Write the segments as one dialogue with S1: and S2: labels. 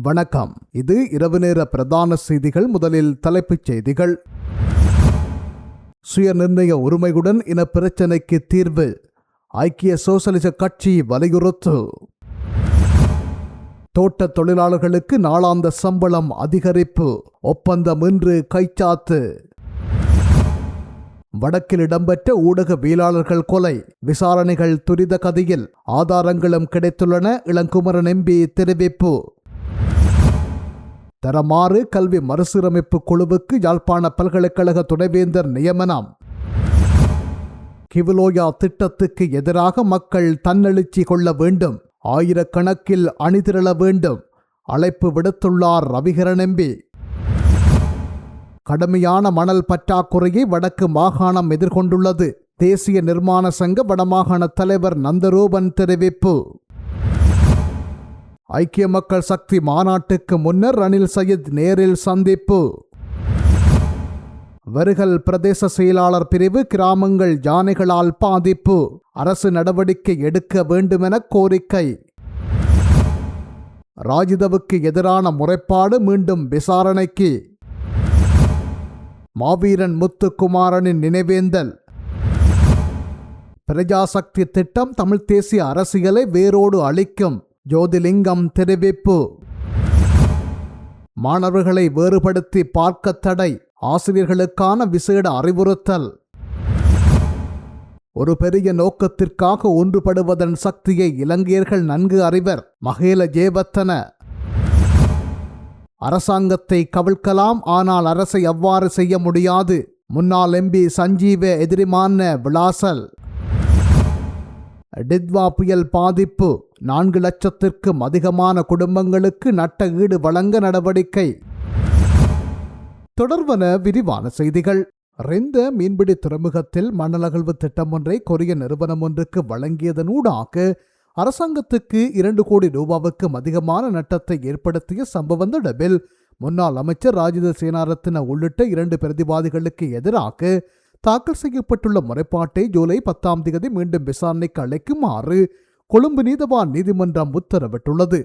S1: வணக்கம். இது இரவு நேர பிரதான செய்திகள். முதலில் தலைப்புச் செய்திகள். சுயநிர்ணய உரிமையுடன் இன பிரச்சினைக்கு தீர்வு, ஐக்கிய சோசலிச கட்சி வலியுறுத்து. தோட்ட தொழிலாளர்களுக்கு நாளாந்த சம்பளம் அதிகரிப்பு, ஒப்பந்தம் இன்று கைச்சாத்து. வடக்கில் இடம்பெற்ற ஊடகவியலாளர்கள் கொலை விசாரணைகள் துரித கதியில், ஆதாரங்களும் கிடைத்துள்ளன. இளங்குமரன் எம்பி தெரிவிப்பு. தரமாறு கல்வி மறுசீரமைப்பு குழுவுக்கு யாழ்ப்பாண பல்கலைக்கழக துணைவேந்தர் நியமனம். கிவிலோயா திட்டத்துக்கு எதிராக மக்கள் தன்னெழுச்சி கொள்ள வேண்டும், ஆயிரக்கணக்கில் அணிதிரள வேண்டும், அழைப்பு விடுத்துள்ளார் ரவிகரன் எம்பி. கடுமையான மணல் பற்றாக்குறையை வடக்கு மாகாணம் எதிர்கொண்டுள்ளது. தேசிய நிர்மாண சங்க வடமாகாண தலைவர் நந்தரூபன் தெரிவிப்பு. ஐக்கிய மக்கள் சக்தி மாநாட்டுக்கு முன்னர் ரணில் சயீத் நேரில் சந்திப்பு. வருகல் பிரதேச செயலாளர் பிரிவு கிராமங்கள் யானைகளால் பாதிப்பு, அரசு நடவடிக்கை எடுக்க வேண்டுமென கோரிக்கை. ராஜிதவுக்கு எதிரான முறைப்பாடு மீண்டும் விசாரணைக்கு. மாவீரன் முத்துக்குமாரனின் நினைவேந்தல். பிரஜாசக்தி திட்டம் தமிழ் தேசிய அரசியலை வேரோடு அழிக்கும், ஜோதிலிங்கம் தெரிவிப்பு. மாணவர்களை வேறுபடுத்தி பார்க்க தடை, ஆசிரியர்களுக்கான விசேட அறிவுறுத்தல். ஒரு பெரிய நோக்கத்திற்காக ஒன்றுபடுவதன் சக்தியை இலங்கையர்கள் நன்கு அறிவர், மகேல ஜேவத்தன. அரசாங்கத்தை கவிழ்க்கலாம், ஆனால் அரசை அவ்வாறு செய்ய முடியாது, முன்னாள் எம்பி சஞ்சீவ எதிரிமான விளாசல். டித்வா புயல் பாதிப்பு, 4 லட்சத்திற்கும் அதிகமான குடும்பங்களுக்கு நட்ட ஈடு வழங்க நடவடிக்கை. தொடர்வன விரிவான செய்திகள். ரெந்த மீன்பிடி துறைமுகத்தில் மணலகழ்வு திட்டம் ஒன்றை கொரிய நிறுவனம் ஒன்றுக்கு வழங்கியதனூடாக அரசாங்கத்துக்கு 2 கோடி ரூபாவுக்கும் அதிகமான நட்டத்தை ஏற்படுத்திய சம்பவம் தொடர்பில் முன்னாள் அமைச்சர் ராஜித சேனாரத்ன உள்ளிட்ட 2 பிரதிவாதிகளுக்கு எதிராக தாக்கல் செய்யப்பட்டுள்ள முறைப்பாட்டை ஜூலை 10 மீண்டும் விசாரணைக்கு அழைக்குமாறு கொழும்பு நீதவான் நீதிமன்றம் உத்தரவிட்டுள்ளது.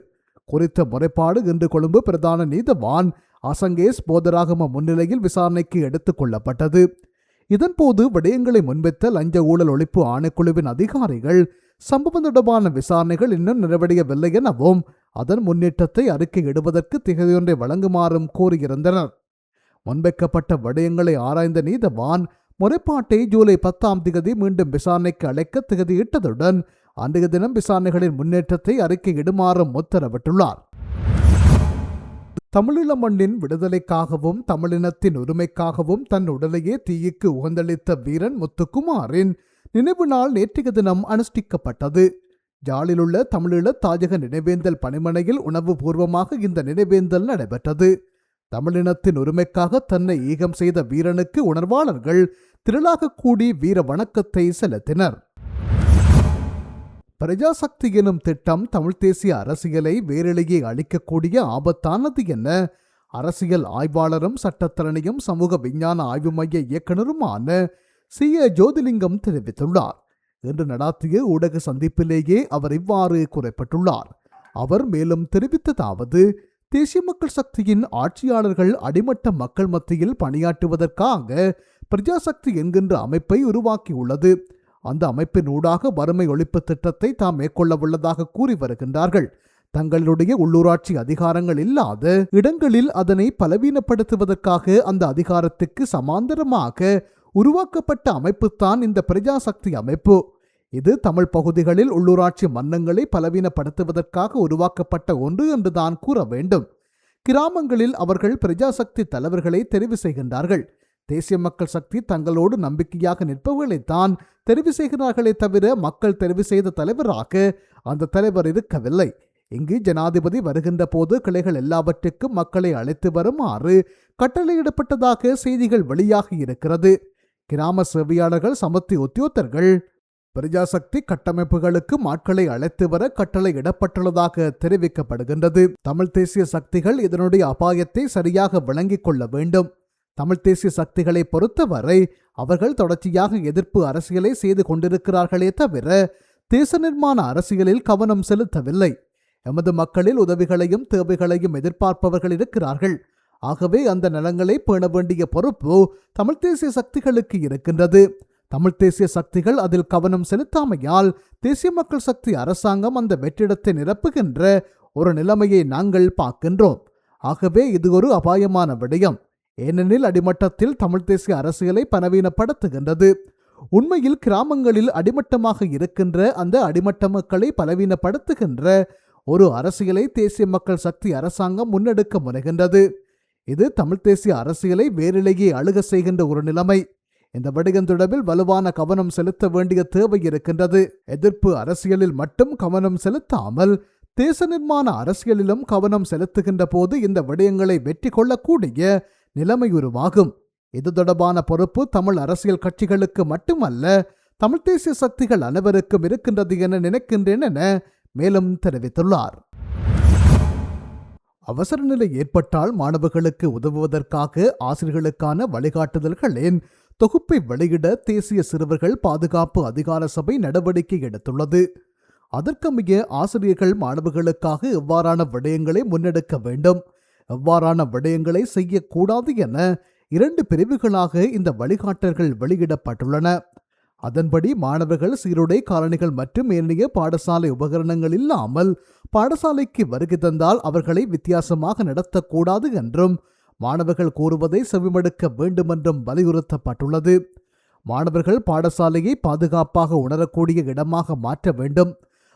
S1: குறித்த முறைப்பாடு இன்று கொழும்பு பிரதான நீதவான் அசங்கேஸ் போதராகம முன்னிலையில் விசாரணைக்கு எடுத்துக் கொள்ளப்பட்டது. இதன்போது விடயங்களை முன்வைத்த லஞ்ச ஊழல் ஒழிப்பு ஆணைக்குழுவின் அதிகாரிகள் சம்பவம் தொடர்பான விசாரணைகள் இன்னும் நிறைவடையவில்லை எனவும் அதன் முன்னேற்றத்தை அறிக்கையிடுவதற்கு திகதியொன்றை வழங்குமாறும் கோரியிருந்தனர். முன்வைக்கப்பட்ட விடயங்களை ஆராய்ந்த நீதவான் முறைப்பாட்டை ஜூலை 10 மீண்டும் விசாரணைக்கு அழைக்க திகதியிட்டதுடன் அன்றைய தினம் விசாரணைகளின் முன்னேற்றத்தை அறிக்கையிடுமாறும் உத்தரவிட்டுள்ளார். தமிழீழ மண்ணின் விடுதலைக்காகவும் தமிழினத்தின் உரிமைக்காகவும் தன் உடலையே தீயிக்கு உகந்தளித்த வீரன் முத்துக்குமாரின் நினைவு நாள் நேற்றைய தினம் அனுஷ்டிக்கப்பட்டது. ஜாலிலுள்ள தமிழீழ தாயக நினைவேந்தல் பணிமனையில் உணவு பூர்வமாக இந்த நினைவேந்தல் நடைபெற்றது. தமிழினத்தின் உரிமைக்காக தன்னை ஈகம் செய்த வீரனுக்கு உணர்வாளர்கள் திரளாக கூடி வீர வணக்கத்தை செலுத்தினர். பிரஜாசக்தி எனும் திட்டம் தமிழ் தேசிய அரசியலை வேரிலேயே அளிக்கக்கூடிய ஆபத்தானது என அரசியல் ஆய்வாளரும் சட்டத்தரணியும் சமூக விஞ்ஞான ஆய்வு மைய இயக்குநருமான சி.ஏ. ஜோதிலிங்கம் தெரிவித்துள்ளார். இன்று நடாத்திய ஊடக சந்திப்பிலேயே அவர் இவ்வாறு குறிப்பிட்டுள்ளார். அவர் மேலும் தெரிவித்ததாவது, தேசிய மக்கள் சக்தியின் ஆட்சியாளர்கள் அடிமட்ட மக்கள் மத்தியில் பணியாற்றுவதற்காக பிரஜாசக்தி என்கின்ற அமைப்பை உருவாக்கியுள்ளது. அந்த அமைப்பின் ஊடாக வறுமை ஒழிப்பு திட்டத்தை தாம் மேற்கொள்ள உள்ளதாக கூறி வருகின்றார்கள். தங்களுடைய உள்ளூராட்சி அதிகாரங்கள் இல்லாத இடங்களில் அதனை பலவீனப்படுத்துவதற்காக அந்த அதிகாரத்துக்கு சமாந்தரமாக உருவாக்கப்பட்ட அமைப்புத்தான் இந்த பிரஜாசக்தி அமைப்பு. இது தமிழ் பகுதிகளில் உள்ளூராட்சி மன்னங்களை பலவீனப்படுத்துவதற்காக உருவாக்கப்பட்ட ஒன்று என்றுதான் கூற வேண்டும். கிராமங்களில் அவர்கள் பிரஜாசக்தி தலைவர்களை தெரிவு செய்கின்றார்கள். தேசிய மக்கள் சக்தி தங்களோடு நம்பிக்கையாக நிற்பவர்களைத்தான் தெரிவு செய்கிறார்களே தவிர மக்கள் தெரிவு செய்த தலைவராக அந்த தலைவர் இருக்கவில்லை. இங்கு ஜனாதிபதி வருகின்ற போது கிளைகள் எல்லாவற்றுக்கும் மக்களை அழைத்து வருமாறு கட்டளையிடப்பட்டதாக செய்திகள் வெளியாகி இருக்கிறது. கிராம சேவையாளர்கள், சமத்தி உத்தியோகத்தர்கள் பிரஜாசக்தி கட்டமைப்புகளுக்கு ஆட்களை அழைத்து வர கட்டளையிடப்பட்டுள்ளதாக தெரிவிக்கப்படுகின்றது. தமிழ் தேசிய சக்திகள் இதனுடைய அபாயத்தை சரியாக விளங்கிக் கொள்ள வேண்டும். தமிழ் தேசிய சக்திகளை பொறுத்தவரை அவர்கள் தொடர்ச்சியாக எதிர்ப்பு அரசியலை செய்து கொண்டிருக்கிறார்களே தவிர தேச நிர்மாண அரசியலில் கவனம் செலுத்தவில்லை. எமது மக்களில் உதவிகளையும் தேவைகளையும் எதிர்பார்ப்பவர்கள் இருக்கிறார்கள். ஆகவே அந்த நலங்களை பேண வேண்டிய பொறுப்பு தமிழ் தேசிய சக்திகளுக்கு இருக்கின்றது. தமிழ் தேசிய சக்திகள் அதில் கவனம் செலுத்தாமையால் தேசிய மக்கள் சக்தி அரசாங்கம் அந்த வெற்றிடத்தை நிரப்புகின்ற ஒரு நிலைமையை நாங்கள் பார்க்கின்றோம். ஆகவே இது ஒரு அபாயமான விடயம். ஏனெனில் அடிமட்டத்தில் தமிழ் தேசிய அரசியலை பலவீனப்படுத்துகின்றது. உண்மையில் கிராமங்களில் அடிமட்டமாக இருக்கின்ற அந்த அடிமட்ட மக்களை பலவீனப்படுத்துகின்ற ஒரு அரசியலை தேசிய மக்கள் சக்தி அரசாங்கம் முன்னெடுக்க முனைகின்றது. இது தமிழ் தேசிய அரசியலை வேறிலேயே அழுக செய்கின்ற ஒரு நிலைமை. இந்த விடயம் தொடர்பில் வலுவான கவனம் செலுத்த வேண்டிய தேவை இருக்கின்றது. எதிர்ப்பு அரசியலில் மட்டும் கவனம் செலுத்தாமல் தேச நிர்மாண அரசியலிலும் கவனம் செலுத்துகின்ற போது இந்த விடயங்களை வெற்றி கொள்ளக்கூடிய நிலைமை உருவாகும். இது தொடர்பான பொறுப்பு தமிழ் அரசியல் கட்சிகளுக்கு மட்டுமல்ல, தமிழ் தேசிய சக்திகள் அனைவருக்கும் இருக்கின்றது என நினைக்கின்றேன் என மேலும் தெரிவித்துள்ளார். அவசர நிலை ஏற்பட்டால் மாணவர்களுக்கு உதவுவதற்காக ஆசிரியர்களுக்கான வழிகாட்டுதல்களின் தொகுப்பை வெளியிட தேசிய சிறுவர்கள் பாதுகாப்பு அதிகார சபை நடவடிக்கை எடுத்துள்ளது. அதற்கமைய ஆசிரியர்கள் மாணவர்களுக்காக எவ்வாறான விடயங்களை முன்னெடுக்க வேண்டும், எவ்வாறான விடயங்களை செய்யக்கூடாது என 2 பிரிவுகளாக இந்த வழிகாட்டல்கள் வெளியிடப்பட்டுள்ளன. அதன்படி மாணவர்கள் சீருடை, காலணிகள் மற்றும் ஏனைய பாடசாலை உபகரணங்கள் இல்லாமல் பாடசாலைக்கு வருகை தந்தால் அவர்களை வித்தியாசமாக நடத்தக்கூடாது என்றும் மாணவர்கள் கூறுவதை செவிமடுக்க வேண்டுமென்றும் வலியுறுத்தப்பட்டுள்ளது. மாணவர்கள் பாடசாலையை பாதுகாப்பாக உணரக்கூடிய இடமாக மாற்ற வேண்டும்.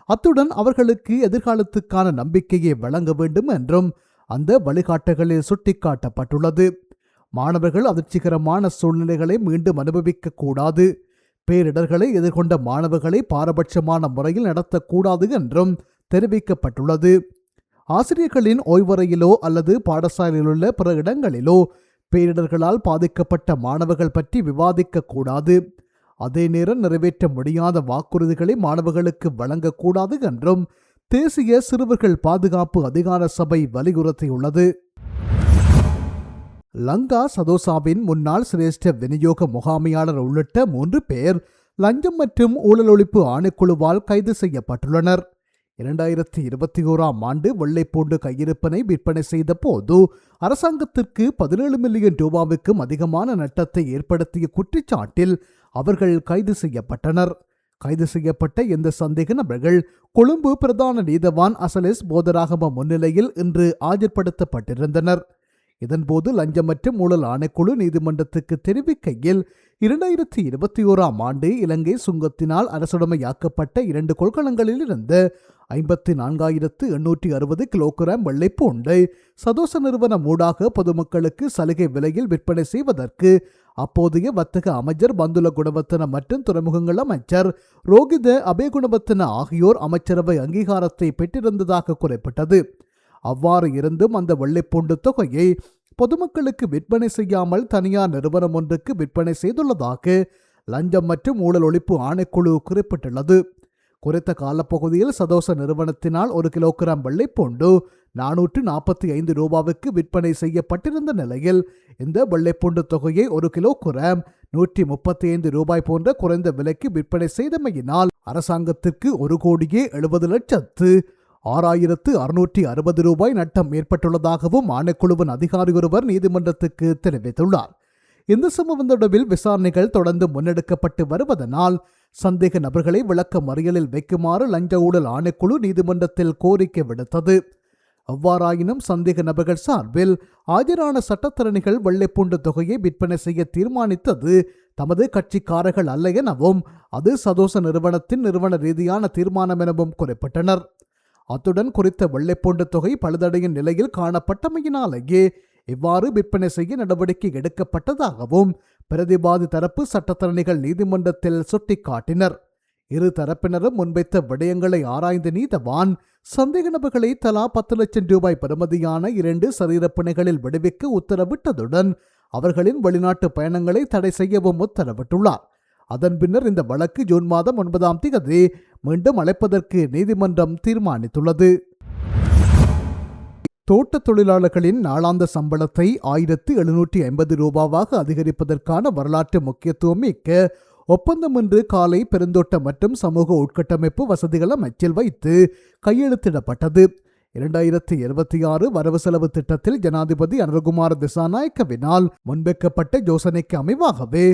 S1: அத்துடன் அவர்களுக்கு எதிர்காலத்துக்கான நம்பிக்கையை வழங்க வேண்டும் என்றும் அந்த வழிகாட்டுகளில் சுட்டிக்காட்டப்பட்டுள்ளது. மாணவர்கள் அதிர்ச்சிகரமான சூழ்நிலைகளை மீண்டும் அனுபவிக்க கூடாது. பேரிடர்களை எதிர்கொண்ட மாணவர்களை பாரபட்சமான முறையில் நடத்தக்கூடாது என்றும் தெரிவிக்கப்பட்டுள்ளது. ஆசிரியர்களின் ஓய்வறையிலோ அல்லது பாடசாலையில் உள்ள பிற இடங்களிலோ பேரிடர்களால் பாதிக்கப்பட்ட மாணவர்கள் பற்றி விவாதிக்க கூடாது. அதே நேரம் நிறைவேற்ற முடியாத வாக்குறுதிகளை மாணவர்களுக்கு வழங்கக்கூடாது என்றும் தேசிய சிறுவர்கள் பாதுகாப்பு அதிகார சபை வலியுறுத்தியுள்ளது. லங்கா சதோசாவின் முன்னாள் சிரேஷ்ட விநியோக முகாமையாளர் உள்ளிட்ட 3 பேர் லஞ்சம் மற்றும் ஊழல் ஒழிப்பு ஆணைக்குழுவால் கைது செய்யப்பட்டுள்ளனர். 2021ஆம் ஆண்டு வெள்ளைப்பூண்டு கையிருப்பினை விற்பனை செய்த போது அரசாங்கத்திற்கு 17 மில்லியன் ரூபாவுக்கும் அதிகமான நட்டத்தை ஏற்படுத்திய குற்றச்சாட்டில் அவர்கள் கைது செய்யப்பட்டனர். கைது செய்யப்பட்ட இந்த சந்தேக நபர்கள் கொழும்பு பிரதான நீதவான் அசலிஸ் போதராகம முன்னிலையில் இன்று ஆஜர்படுத்தப்பட்டிருந்தனர். இதன்போது லஞ்சம் மற்றும் ஊழல் ஆணைக்குழு நீதிமன்றத்துக்கு தெரிவிக்கையில் 2021ஆம் ஆண்டு இலங்கை சுங்கத்தினால் அரசுடைமையாக்கப்பட்ட 2 கொள்கலங்களில் இருந்து 54,860 கிலோகிராம் வெள்ளைப்பூண்டை சதோச நிறுவனம் ஊடாக பொதுமக்களுக்கு சலுகை விலையில் விற்பனை செய்வதற்கு அப்போதைய வர்த்தக அமைச்சர் பந்துல குணவர்த்தன மற்றும் துறைமுகங்கள் அமைச்சர் ரோகித அபேகுணவர்த்தன ஆகியோர் அமைச்சரவை அங்கீகாரத்தை பெற்றிருந்ததாக குறிப்பிட்டது. அவ்வாறு இருந்தும் அந்த வெள்ளைப்பூண்டு தொகையை பொதுமக்களுக்கு விற்பனை செய்யாமல் தனியார் நிறுவனம் ஒன்றுக்கு விற்பனை செய்துள்ளதாக லஞ்சம் மற்றும் ஊழல் ஒழிப்பு ஆணைக்குழு குறிப்பிட்டுள்ளது. குறித்த காலப்பகுதியில் சதோச நிறுவனத்தினால் 1 கிலோகிராம் வெள்ளைப்பூண்டு 445 ரூபாவுக்கு விற்பனை செய்யப்பட்டிருந்த நிலையில் இந்த வெள்ளைப்பூண்டு தொகையை 1 கிலோகிராம் 135 ரூபாய் போன்ற குறைந்த விலைக்கு விற்பனை செய்தமையினால் அரசாங்கத்திற்கு 1,70,660,660 ரூபாய் நட்டம் ஏற்பட்டுள்ளதாகவும் ஆணைக்குழுவின் அதிகாரி ஒருவர் நீதிமன்றத்துக்கு தெரிவித்துள்ளார். இந்த சம்பவம் தொடர்பில் விசாரணைகள் தொடர்ந்து முன்னெடுக்கப்பட்டு வருவதனால் சந்தேக நபர்களை விளக்க மறியலில் வைக்குமாறு லஞ்ச ஊழல் ஆணைக்குழு நீதிமன்றத்தில் கோரிக்கை விடுத்தது. எவ்வாறாயினும் சந்தேக நபர்கள் சார்பில் ஆஜரான சட்டத்தரணிகள் வெள்ளைப்பூண்டு தொகையை விற்பனை செய்ய தீர்மானித்தது தமது கட்சிக்காரர்கள் அல்ல எனவும் அது சதோச நிறுவனத்தின் நிறுவன ரீதியான தீர்மானம் எனவும் குறிப்பிட்டனர். அத்துடன் குறித்த வெள்ளைப்பூண்டு தொகை பழுதடையும் நிலையில் காணப்பட்டமையினாலேயே இவ்வாறு விற்பனை செய்ய நடவடிக்கை எடுக்கப்பட்டதாகவும் பிரதிவாதி தரப்பு சட்டத்தரணிகள் நீதிமன்றத்தில் சுட்டிக்காட்டினர். இரு தரப்பினரும் முன்வைத்த விடயங்களை ஆராய்ந்த நீதவான் சந்தேக நபர்களை தலா 10 லட்சம் ரூபாய் பெறுமதியான 2 சரீரப்பிணைகளில் விடுவிக்க உத்தரவிட்டதுடன் அவர்களின் வெளிநாட்டு பயணங்களை தடை செய்யவும் உத்தரவிட்டுள்ளார். அதன் பின்னர் இந்த வழக்கு ஜூன் மாதம் 9ஆம் தேதி மீண்டும் அழைப்பதற்கு நீதிமன்றம் தீர்மானித்துள்ளது. தோட்ட தொழிலாளர்களின் நாளாந்த சம்பளத்தை 1,750 ரூபாவாக அதிகரிப்பதற்கான வரலாற்று முக்கியத்துவம் மிக்க ஒப்பந்தம் இன்று காலை பெருந்தோட்ட மற்றும் சமூக உட்கட்டமைப்பு வசதிகள் அமைச்சில் வைத்து கையெழுத்திடப்பட்டது. 2026 வரவு செலவு திட்டத்தில் ஜனாதிபதி அனுரகுமார திசாநாயக்கவினால் முன்வைக்கப்பட்ட யோசனைக்கு அமைவாகவே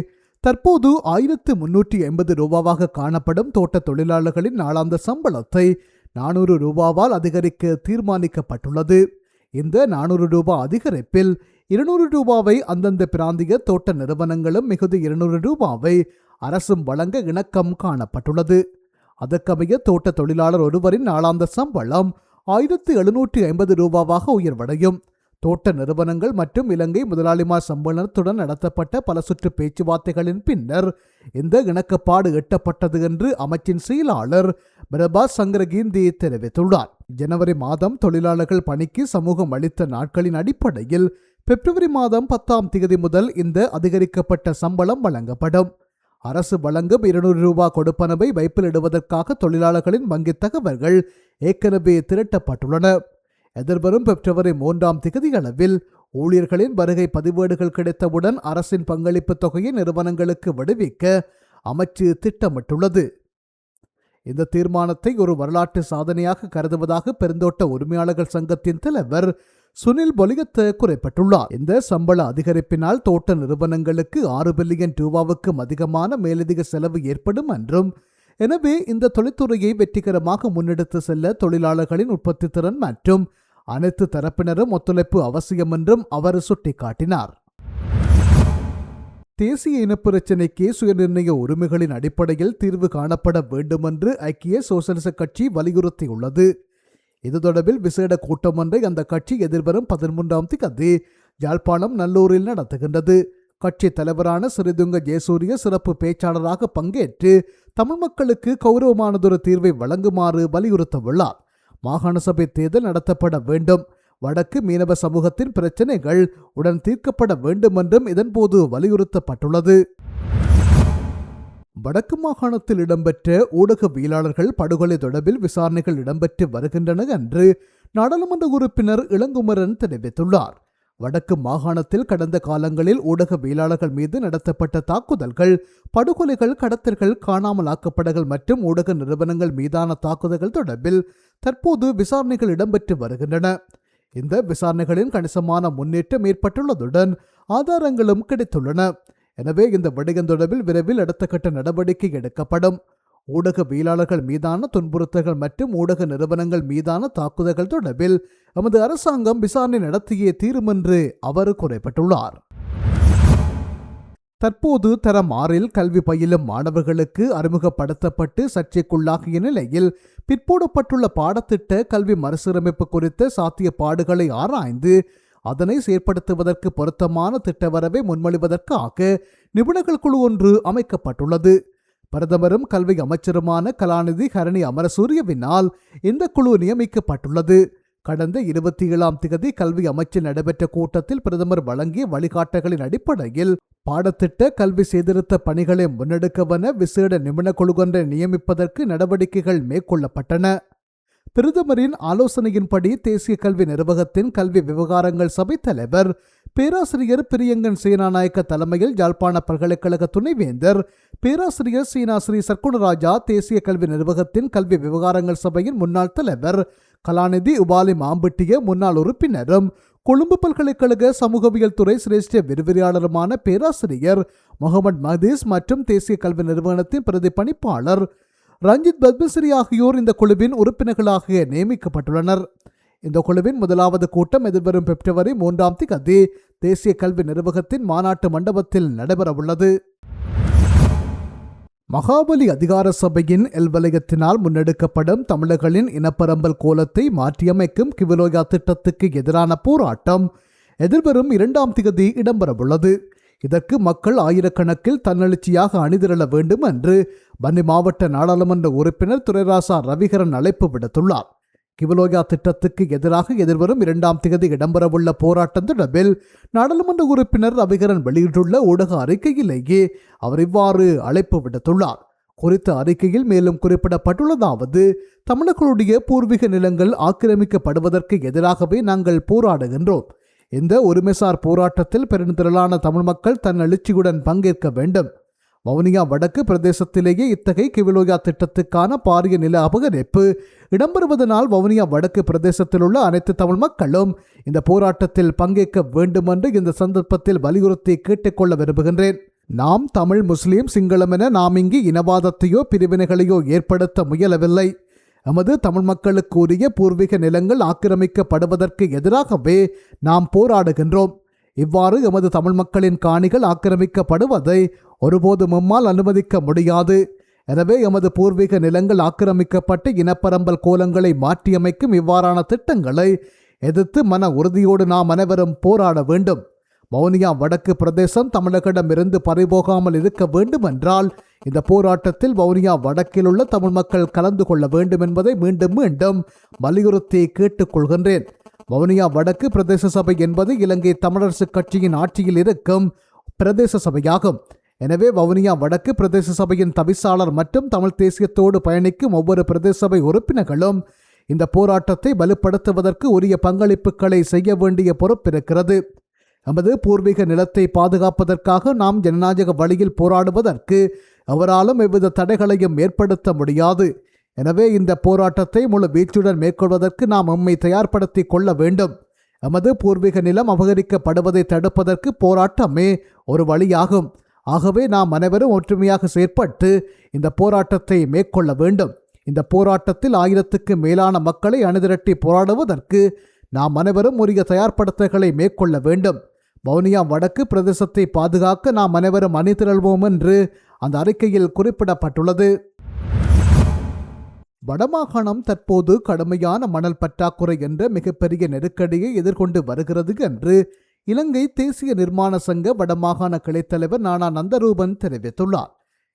S1: தற்போது 1380 ரூபாவாக காணப்படும் தோட்ட தொழிலாளர்களின் நாளாந்த சம்பளத்தை 400 ரூபாவால் அதிகரிக்க தீர்மானிக்கப்பட்டுள்ளது. இந்த 400 ரூபாய் அதிகரிப்பில் 200 ரூபாவை அந்தந்த பிராந்திய தோட்ட நிறுவனங்களும் மிகுதி 200 ரூபாவை அரசும் வழங்க இணக்கம் காணப்பட்டுள்ளது. அதற்கமைய தோட்ட தொழிலாளர் ஒருவரின் நாளாந்த சம்பளம் 1750 ரூபாவாக உயர்வடையும். தோட்ட நிறுவனங்கள் மற்றும் இலங்கை முதலாளிமார் சம்மேளனத்துடன் நடத்தப்பட்ட பல சுற்று பேச்சுவார்த்தைகளின் பின்னர் இந்த இணக்கப்பாடு எட்டப்பட்டது என்று அமைச்சின் செயலாளர் பிரபா சங்கரகீந்தி தெரிவித்துள்ளார். ஜனவரி மாதம் தொழிலாளர்கள் பணிக்கு சமூகம் அளித்த நாட்களின் அடிப்படையில் பிப்ரவரி மாதம் 10ஆம் தேதி முதல் இந்த அதிகரிக்கப்பட்ட சம்பளம் வழங்கப்படும். அரசு வழங்கும் 200 ரூபாய் கொடுப்பனவை வைப்பிலிடுவதற்காக தொழிலாளர்களின் வங்கித் தகவல்கள் ஏற்கனவே திரட்டப்பட்டுள்ளன. எதிர்வரும் பிப்ரவரி 3ஆம் தேதி அளவில் ஊழியர்களின் வருகை பதிவேடுகள் கிடைத்தவுடன் அரசின் பங்களிப்பு தொகையை நிறுவனங்களுக்கு விடுவிக்க அமைச்சு திட்டமிட்டுள்ளது. இந்த தீர்மானத்தை ஒரு வரலாற்று சாதனையாக கருதுவதாக பெருந்தோட்ட உரிமையாளர்கள் சங்கத்தின் தலைவர் சுனில் பொலிகத்த குறிப்பிட்டுள்ளார். இந்த சம்பள அதிகரிப்பினால் தோட்ட நிறுவனங்களுக்கு 6 பில்லியன் ரூபாவுக்கும் அதிகமான மேலதிக செலவு ஏற்படும் என்றும், எனவே இந்த தொழில்துறையை வெற்றிகரமாக முன்னெடுத்து செல்ல தொழிலாளர்களின் உற்பத்தி திறன் மற்றும் அனைத்து தரப்பினரும் ஒத்துழைப்பு அவசியம் என்றும் அவர் சுட்டிக்காட்டினார். தேசிய இனப்பிரச்சினைக்கு சுயநிர்ணய உரிமைகளின் அடிப்படையில் தீர்வு காணப்பட வேண்டும் என்று ஐக்கிய சோசலிச கட்சி வலியுறுத்தியுள்ளது. இது தொடர்பில் விசேட கூட்டம் ஒன்றை அந்த கட்சி எதிர்வரும் 13ஆம் தேதி யாழ்ப்பாணம் நல்லூரில் நடத்துகின்றது. கட்சி தலைவரான சிறிதுங்க ஜெயசூரிய சிறப்பு பேச்சாளராக பங்கேற்று தமிழ் மக்களுக்கு கௌரவமானதொரு தீர்வை வழங்குமாறு வலியுறுத்தவுள்ளார். மாகாண சபை தேர்தல் நடத்தப்பட வேண்டும், வடக்கு மீனவ சமூகத்தின் பிரச்சினைகள் உடன் தீர்க்கப்பட வேண்டும் என்றும் இதன்போது வலியுறுத்தப்பட்டுள்ளது. வடக்கு மாகாணத்தில் இடம்பெற்ற ஊடகவியலாளர்கள் படுகொலை தொடர்பில் விசாரணைகள் இடம்பெற்று வருகின்றன என்று நாடாளுமன்ற உறுப்பினர் இளங்குமரன் தெரிவித்துள்ளார். வடக்கு மாகாணத்தில் கடந்த காலங்களில் ஊடகவியலாளர்கள் மீது நடத்தப்பட்ட தாக்குதல்கள், படுகொலைகள், கடத்தல்கள், காணாமலாக்கப்படங்கள் மற்றும் ஊடக நிறுவனங்கள் மீதான தாக்குதல்கள் தொடர்பில் தற்போது விசாரணைகள் இடம்பெற்று வருகின்றன. இந்த விசாரணைகளின் கணிசமான முன்னேற்றம் ஏற்பட்டுள்ளதுடன் ஆதாரங்களும் கிடைத்துள்ளன. எனவே இந்த விடயம் தொடர்பில் விரைவில் அடுத்த கட்ட நடவடிக்கை எடுக்கப்படும். ஊடகவியலாளர்கள் மீதான துன்புறுத்தல்கள் மற்றும் ஊடக நிறுவனங்கள் மீதான தாக்குதல்கள் தொடர்பில் எமது அரசாங்கம் விசாரணை நடத்தியே தீரும் என்று அவர் குறிப்பிட்டுள்ளார். தற்போது தரம் 6இல் கல்வி பயிலும் மாணவர்களுக்கு அறிமுகப்படுத்தப்பட்டு சர்ச்சைக்குள்ளாகிய நிலையில் பிற்போடப்பட்டுள்ள பாடத்திட்ட கல்வி மறுசீரமைப்பு குறித்த சாத்தியப்பாடுகளை ஆராய்ந்து அதனை செயற்படுத்துவதற்கு பொருத்தமான திட்டவரவை முன்மொழிவதற்காக நிபுணர்கள் குழு ஒன்று அமைக்கப்பட்டுள்ளது. பிரதமரும் கல்வி அமைச்சருமான கலாநிதி ஹரணி அமரசூரியவினால் இந்த குழு நியமிக்கப்பட்டுள்ளது. கடந்த 27ஆம் தேதி கல்வி அமைச்சில் நடைபெற்ற கூட்டத்தில் பிரதமர் வழங்கிய வழிகாட்டல்களின் அடிப்படையில் பாடத்திட்ட கல்வி சீர்திருத்த பணிகளை முன்னெடுக்கவென விசேட நிபுணர் குழு ஒன்றை நியமிப்பதற்கு நடவடிக்கைகள் மேற்கொள்ளப்பட்டன. பிரதமரின் ஆலோசனையின்படி தேசிய கல்வி நிர்வாகத்தின் கல்வி விவகாரங்கள் சபை தலைவர் பேராசிரியர் பிரியங்கன் சேனாநாயக்க தலைமையில் யாழ்ப்பாண பல்கலைக்கழக துணைவேந்தர் பேராசிரியர் சீனாஸ்ரீ சர்க்குணராஜா, தேசிய கல்வி நிர்வாகத்தின் கல்வி விவகாரங்கள் சபையின் முன்னாள் தலைவர் கலாநிதி உபாலி மாம்பட்டிய முன்னாள் உறுப்பினரும் கொழும்பு பல்கலைக்கழக சமூகவியல் துறை சிரேஷ்ட விரிவுரையாளருமான பேராசிரியர் முகமது மஹதீஸ் மற்றும் தேசிய கல்வி நிறுவனத்தின் பிரதி பணிப்பாளர் ரஞ்சித் பத்மஸ்ரீ ஆகியோர் இந்த குழுவின் உறுப்பினர்களாக நியமிக்கப்பட்டுள்ளனர். இந்த குழுவின் முதலாவது கூட்டம் எதிர்வரும் பிப்ரவரி 3ஆம் தேதி தேசிய கல்வி நிர்வாகத்தின் மாநாட்டு மண்டபத்தில் நடைபெறவுள்ளது. மகாபலி அதிகார சபையின் எல்வலயத்தினால் முன்னெடுக்கப்படும் தமிழர்களின் இனப்பரம்பல் கோலத்தை மாற்றியமைக்கும் கிவலோயா திட்டத்துக்கு எதிரான போராட்டம் எதிர்வரும் 2ஆம் தேதி இடம்பெறவுள்ளது. இதற்கு மக்கள் ஆயிரக்கணக்கில் தன்னெழுச்சியாக அணிதிரள வேண்டும் என்று வன்னி மாவட்ட நாடாளுமன்ற உறுப்பினர் துரைராசா ரவிகரன் அழைப்பு விடுத்துள்ளார். கிவலோயா திட்டத்துக்கு எதிராக எதிர்வரும் 2ஆம் தேதி இடம்பெறவுள்ள போராட்டம் தொடர்பில் நாடாளுமன்ற உறுப்பினர் ரவிகரன் வெளியிட்டுள்ள ஊடக அறிக்கையிலேயே அவர் இவ்வாறு அழைப்பு விடுத்துள்ளார். குறித்த அறிக்கையில் மேலும் குறிப்பிடப்பட்டுள்ளதாவது: தமிழர்களுடைய பூர்வீக நிலங்கள் ஆக்கிரமிக்கப்படுவதற்கு எதிராகவே நாங்கள் போராடுகின்றோம். இந்த உரிமைசார் போராட்டத்தில் பெருந்திரளான தமிழ் மக்கள் தன் எழுச்சியுடன் பங்கேற்க வேண்டும். வவுனியா வடக்கு பிரதேசத்திலேயே இத்தகைய கிவிலோயா திட்டத்துக்கான பாரிய நில அபகரிப்பு இடம்பெறுவதனால் வவுனியா வடக்கு பிரதேசத்தில் உள்ள அனைத்து தமிழ் மக்களும் இந்த போராட்டத்தில் பங்கேற்க வேண்டுமென்று இந்த சந்தர்ப்பத்தில் வலியுறுத்தி கேட்டுக்கொள்ள விரும்புகின்றேன். நாம் தமிழ், முஸ்லீம், சிங்களம் என நாம் இங்கு இனவாதத்தையோ பிரிவினைகளையோ ஏற்படுத்த முயலவில்லை. எமது தமிழ் மக்களுக்கு உரிய பூர்வீக நிலங்கள் ஆக்கிரமிக்கப்படுவதற்கு எதிராகவே நாம் போராடுகின்றோம். இவ்வாறு எமது தமிழ் மக்களின் காணிகள் ஆக்கிரமிக்கப்படுவதை ஒருபோதும் நம்மால் அனுமதிக்க முடியாது. எனவே எமது பூர்வீக நிலங்கள் ஆக்கிரமிக்கப்பட்டு இனப்பரம்பல் கோலங்களை மாற்றியமைக்கும் இவ்வாறான திட்டங்களை எதிர்த்து மன உறுதியோடு நாம் அனைவரும் போராட வேண்டும். வவுனியா வடக்கு பிரதேசம் தமிழகமிருந்து பறிபோகாமல் இருக்க வேண்டும் என்றால் இந்த போராட்டத்தில் வவுனியா வடக்கில் உள்ள தமிழ் மக்கள் கலந்து கொள்ள வேண்டும் என்பதை மீண்டும் மீண்டும் வலியுறுத்தி கேட்டுக்கொள்கின்றேன். வவுனியா வடக்கு பிரதேச சபை என்பது இலங்கை தமிழரசு கட்சியின் ஆட்சியில் இருக்கும் பிரதேச சபையாகும். எனவே வவுனியா வடக்கு பிரதேச சபையின் தவிசாளர் மற்றும் தமிழ் தேசியத்தோடு பயணிக்கும் ஒவ்வொரு பிரதேச சபை உறுப்பினர்களும் இந்த போராட்டத்தை வலுப்படுத்துவதற்கு உரிய பங்களிப்புகளை செய்ய வேண்டிய பொறுப்பிருக்கிறது. நமது பூர்வீக நிலத்தை பாதுகாப்பதற்காக நாம் ஜனநாயக வழியில் போராடுவதற்கு எவராலும் எவ்வித தடைகளையும் ஏற்படுத்த முடியாது. எனவே இந்த போராட்டத்தை முழு வீச்சுடன் மேற்கொள்வதற்கு நாம் நம்மை தயார்படுத்தி கொள்ள வேண்டும். நமது பூர்வீக நிலம் அபகரிக்கப்படுவதை தடுப்பதற்கு போராட்டமே ஒரு வழியாகும். ஆகவே நாம் அனைவரும் ஒற்றுமையாக செயற்பட்டு இந்த போராட்டத்தை மேற்கொள்ள வேண்டும். இந்த போராட்டத்தில் 1000க்கு மேலான மக்களை அணிதிரட்டி போராடுவதற்கு நாம் அனைவரும் உரிய தயார்படுத்தல்களை மேற்கொள்ள வேண்டும். வவுனியா வடக்கு பிரதேசத்தை பாதுகாக்க நாம் அனைவரும் அணிதிரள்வோம் என்று அந்த அறிக்கையில் குறிப்பிடப்பட்டுள்ளது. வடமாகாணம் தற்போது கடுமையான மணல் பற்றாக்குறை என்ற மிகப்பெரிய நெருக்கடியை எதிர்கொண்டு வருகிறது என்று இலங்கை தேசிய நிர்மாண சங்க வடமாகாண கிளைத்தலைவர் நானா நந்தரூபன் தெரிவித்துள்ளார்.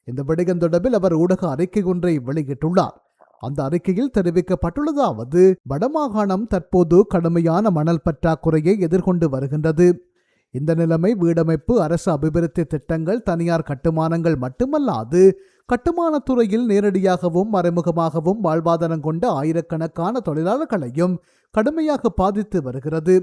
S1: இந்த விடயம் தொடர்பில் அவர் ஊடக அறிக்கை ஒன்றை வெளியிட்டுள்ளார். அந்த அறிக்கையில் தெரிவிக்கப்பட்டுள்ளதாவது: வடமாகாணம் தற்போது கடுமையான மணல் பற்றாக்குறையை எதிர்கொண்டு வருகின்றது. இந்த நிலைமை வீடமைப்பு, அரசு அபிவிருத்தி திட்டங்கள், தனியார் கட்டுமானங்கள் மட்டுமல்லாது கட்டுமானத் துறையில் நேரடியாகவும் மறைமுகமாகவும் வாழ்வாதாரம் கொண்ட ஆயிரக்கணக்கான தொழிலாளர்களையும் கடுமையாக பாதித்து வருகிறது.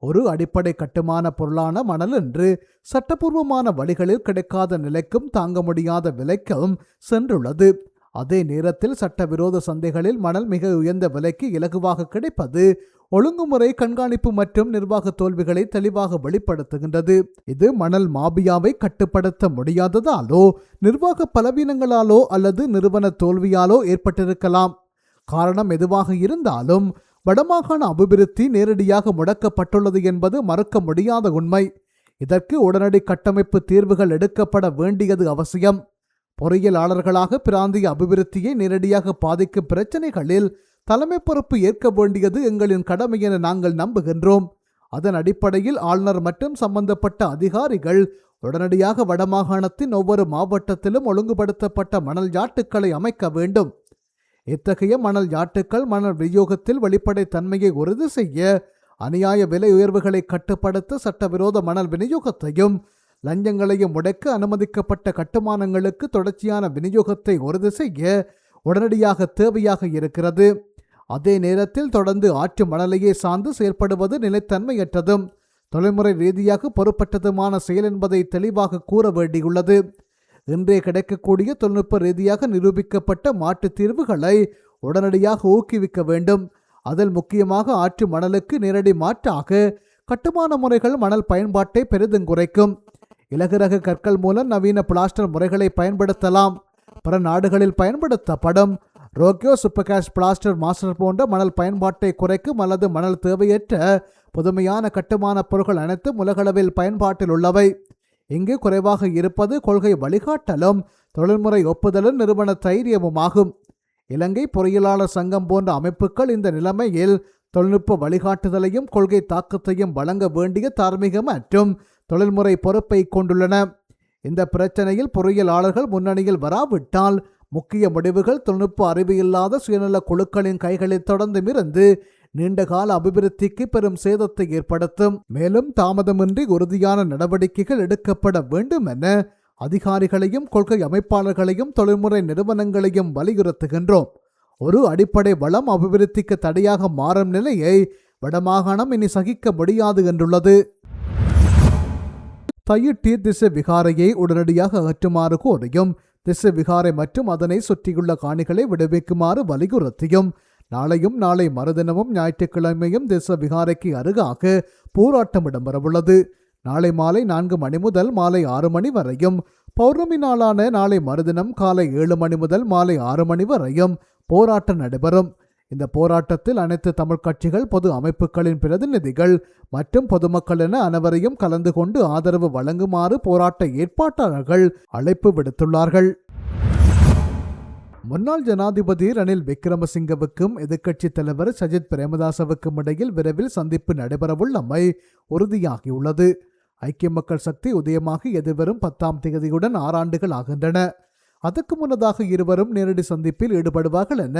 S1: ஒரு அடிப்படை கட்டுமான பொருளான மணல் என்று சட்டபூர்வமான வழிகளில் கிடைக்காத நிலைக்கும் தாங்க முடியாத விலைக்கும் சென்றுள்ளது. அதே நேரத்தில் சட்டவிரோத சந்தைகளில் மணல் மிக உயர்ந்த விலைக்கு இலகுவாக கிடைப்பது ஒழுங்குமுறை, கண்காணிப்பு மற்றும் நிர்வாக தோல்விகளை தெளிவாக வெளிப்படுத்துகின்றது. இது மணல் மாபியாவை கட்டுப்படுத்த முடியாததாலோ, நிர்வாக பலவீனங்களாலோ அல்லது நிறுவன தோல்வியாலோ ஏற்பட்டிருக்கலாம். காரணம் எதுவாக இருந்தாலும் வடமாகாண அபிவிருத்தி நேரடியாக முடக்கப்பட்டுள்ளது என்பது மறுக்க முடியாத உண்மை. இதற்கு உடனடி கட்டமைப்பு தீர்வுகள் எடுக்கப்பட வேண்டியது அவசியம். பொறியியலாளர்களாக பிராந்திய அபிவிருத்தியை நேரடியாக பாதிக்கும் பிரச்சனைகளில் தலைமை பொறுப்பு ஏற்க வேண்டியது எங்களின் கடமை என நாங்கள் நம்புகின்றோம். அதன் அடிப்படையில் ஆளுநர் மற்றும் சம்பந்தப்பட்ட அதிகாரிகள் உடனடியாக வடமாகாணத்தின் ஒவ்வொரு மாவட்டத்திலும் ஒழுங்குபடுத்தப்பட்ட மணல் யாட்டுக்களை அமைக்க வேண்டும். இத்தகைய மணல் யாட்டுக்கள் மணல் விநியோகத்தில் வெளிப்படைத்தன்மையை உறுதி செய்ய, அநியாய விலை உயர்வுகளை கட்டுப்படுத்த, சட்டவிரோத மணல் விநியோகத்தையும் லஞ்சங்களையும் உடைக்க, அனுமதிக்கப்பட்ட கட்டுமானங்களுக்கு தொடர்ச்சியான விநியோகத்தை உறுதி செய்ய உடனடியாக தேவையாக இருக்கிறது. அதே நேரத்தில் தொடர்ந்து ஆற்று மணலையே சார்ந்து செயல்படுவது நிலைத்தன்மையற்றதும் தொழில்முறை ரீதியாக பொறுப்பற்றதுமான செயல் என்பதை தெளிவாக கூற வேண்டியுள்ளது. இன்றே கிடைக்கக்கூடிய தொழில்நுட்ப ரீதியாக நிரூபிக்கப்பட்ட மாற்றுத் தீர்வுகளை உடனடியாக ஊக்குவிக்க வேண்டும். அதில் முக்கியமாக ஆற்று மணலுக்கு நேரடி மாற்றாக கட்டுமான முறைகள் மணல் பயன்பாட்டை பெரிதும் குறைக்கும். இலகுரக கற்கள் மூலம் நவீன பிளாஸ்டர் முறைகளை பயன்படுத்தலாம். பிற நாடுகளில் பயன்படுத்தப்படும் ரோக்கியோ, சூப்பர்காஸ்ட், பிளாஸ்டர் மாஸ்டர் போன்ற மணல் பயன்பாட்டை குறைக்கும் அல்லது மணல் தேவையற்ற புதுமையான கட்டுமான பொருட்கள் அனைத்தும் உலகளவில் பயன்பாட்டில் உள்ளவை. இங்கு குறைவாக இருப்பது கொள்கை வழிகாட்டலும் தொழில்முறை ஒப்புதலும் நிறுவன தைரியமுமாகும். இலங்கை பொறியியலாளர் சங்கம் போன்ற அமைப்புகள் இந்த நிலைமையில் தொழில்நுட்ப வழிகாட்டுதலையும் கொள்கை தாக்கத்தையும் வழங்க வேண்டிய தார்மீக மற்றும் தொழில்முறை பொறுப்பை கொண்டுள்ளன. இந்த பிரச்சனையில் பொறியியலாளர்கள் முன்னணியில் வராவிட்டால் முக்கிய முடிவுகள் தொழில்நுட்ப அறிவு இல்லாத சுயநல குழுக்களின் கைகளில் தொடர்ந்து இருந்து நீண்டகால அபிவிருத்திக்கு பெரும் சேதத்தை ஏற்படுத்தும். மேலும் தாமதமின்றி உறுதியான நடவடிக்கைகள் எடுக்கப்பட வேண்டும் என அதிகாரிகளையும் கொள்கை அமைப்பாளர்களையும் தொழில்முறை நிறுவனங்களையும் வலியுறுத்துகின்றோம். ஒரு அடிப்படை வளம் அபிவிருத்திக்கு தடையாக மாறும் நிலையை வடமாகாணம் இனி சகிக்க முடியாது என்றுள்ளது. தையிட்டி திசை விகாரையை உடனடியாக அகற்றுமாறு கோரியும் திசை விகாரை மற்றும் அதனை சுற்றியுள்ள காணிகளை விடுவிக்குமாறு வலியுறுத்தியும் நாளையும் நாளை மறுதினமும் ஞாயிற்றுக்கிழமையும் திசை விகாரைக்கு அருகாக போராட்டம் இடம்பெறவுள்ளது. நாளை மாலை 4 மணி முதல் மாலை 6 மணி வரையும், பௌர்ணமி நாளான நாளை மறுதினம் காலை 7 மணி முதல் மாலை 6 மணி வரையும் போராட்டம் நடைபெறும். இந்த போராட்டத்தில் அனைத்து தமிழ் கட்சிகள், பொது அமைப்புகளின் பிரதிநிதிகள் மற்றும் பொதுமக்கள் என அனைவரையும் கலந்து கொண்டு ஆதரவு வழங்குமாறு போராட்ட ஏற்பாட்டாளர்கள் அழைப்பு விடுத்துள்ளார்கள். முன்னாள் ஜனாதிபதி ரணில் விக்ரமசிங்கவுக்கும் எதிர்க்கட்சித் தலைவர் சஜித் பிரேமதாசவுக்கும் இடையில் விரைவில் சந்திப்பு நடைபெறவுள்ளமை உறுதியாகியுள்ளது. ஐக்கிய மக்கள் சக்தி உதயமாகி எதிர்வரும் 10ஆம் தேதியுடன் 6 ஆண்டுகள் ஆகின்றன. அதற்கு முன்னதாக இருவரும் நேரடி சந்திப்பில் ஈடுபடுவார்கள் என